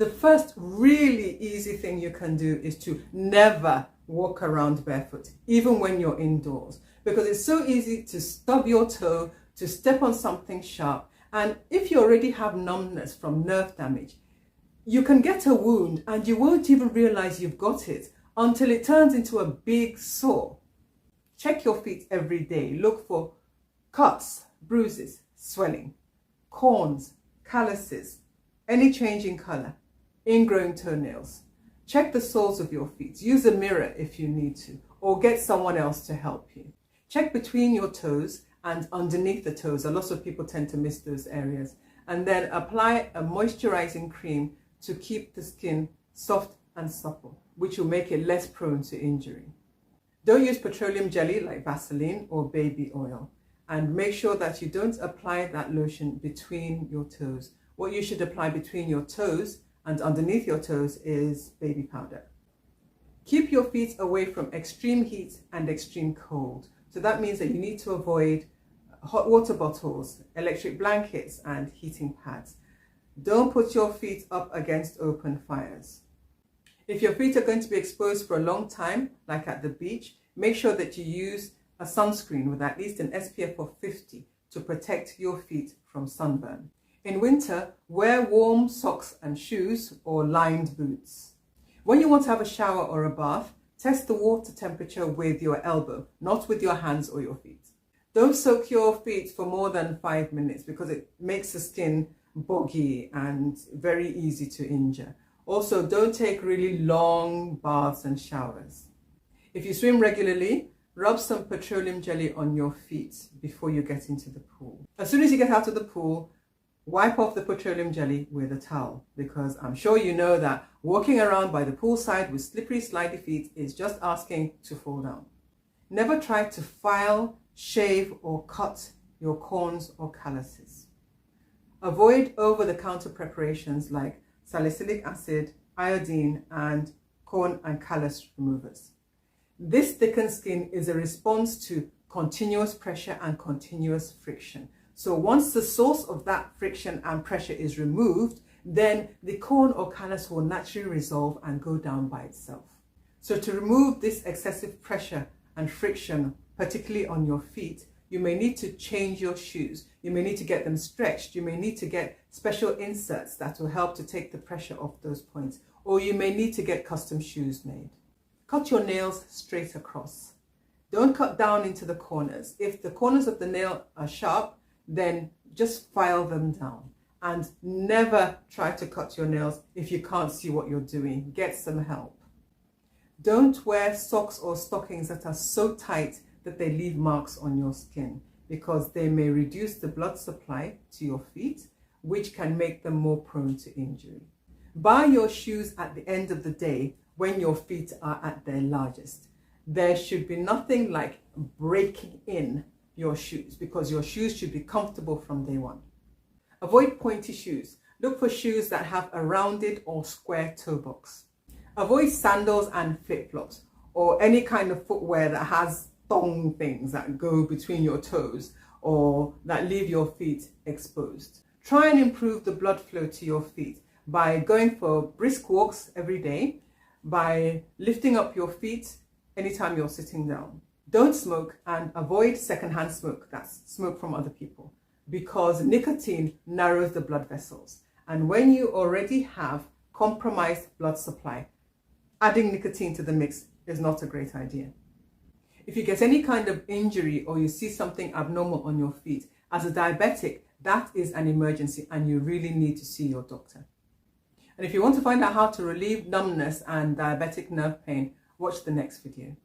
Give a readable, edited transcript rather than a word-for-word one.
The first really easy thing you can do is to never walk around barefoot, even when you're indoors, because it's so easy to stub your toe, to step on something sharp. And if you already have numbness from nerve damage, you can get a wound and you won't even realize you've got it until it turns into a big sore. Check your feet every day. Look for cuts, bruises, swelling, corns, calluses, any change in color, ingrown toenails. Check the soles of your feet. Use a mirror if you need to, or get someone else to help you. Check between your toes and underneath the toes. A lot of people tend to miss those areas. And then apply a moisturizing cream to keep the skin soft and supple, which will make it less prone to injury. Don't use petroleum jelly like Vaseline or baby oil. And make sure that you don't apply that lotion between your toes. What you should apply between your toes and underneath your toes is baby powder. Keep your feet away from extreme heat and extreme cold. So that means that you need to avoid hot water bottles, electric blankets, and heating pads. Don't put your feet up against open fires. If your feet are going to be exposed for a long time, like at the beach, make sure that you use a sunscreen with at least an SPF of 50 to protect your feet from sunburn. In winter, wear warm socks and shoes or lined boots. When you want to have a shower or a bath, test the water temperature with your elbow, not with your hands or your feet. Don't soak your feet for more than 5 minutes because it makes the skin boggy and very easy to injure. Also, don't take really long baths and showers. If you swim regularly, rub some petroleum jelly on your feet before you get into the pool. As soon as you get out of the pool, wipe off the petroleum jelly with a towel, because I'm sure you know that walking around by the poolside with slippery, slidey feet is just asking to fall down. Never try to file, shave, or cut your corns or calluses. Avoid over-the-counter preparations like salicylic acid, iodine, and corn and callus removers. This thickened skin is a response to continuous pressure and continuous friction. So once the source of that friction and pressure is removed, then the corn or callus will naturally resolve and go down by itself. So to remove this excessive pressure and friction, particularly on your feet, you may need to change your shoes. You may need to get them stretched. You may need to get special inserts that will help to take the pressure off those points. Or you may need to get custom shoes made. Cut your nails straight across. Don't cut down into the corners. If the corners of the nail are sharp, then just file them down. And never try to cut your nails if you can't see what you're doing. Get some help. Don't wear socks or stockings that are so tight that they leave marks on your skin, because they may reduce the blood supply to your feet, which can make them more prone to injury. Buy your shoes at the end of the day when your feet are at their largest. There should be nothing like breaking in your shoes, because your shoes should be comfortable from day one. Avoid pointy shoes. Look for shoes that have a rounded or square toe box. Avoid sandals and flip-flops or any kind of footwear that has thong things that go between your toes or that leave your feet exposed. Try and improve the blood flow to your feet by going for brisk walks every day, by lifting up your feet anytime you're sitting down. Don't smoke, and avoid secondhand smoke, that's smoke from other people, because nicotine narrows the blood vessels. And when you already have compromised blood supply, adding nicotine to the mix is not a great idea. If you get any kind of injury or you see something abnormal on your feet, as a diabetic, that is an emergency and you really need to see your doctor. And if you want to find out how to relieve numbness and diabetic nerve pain, watch the next video.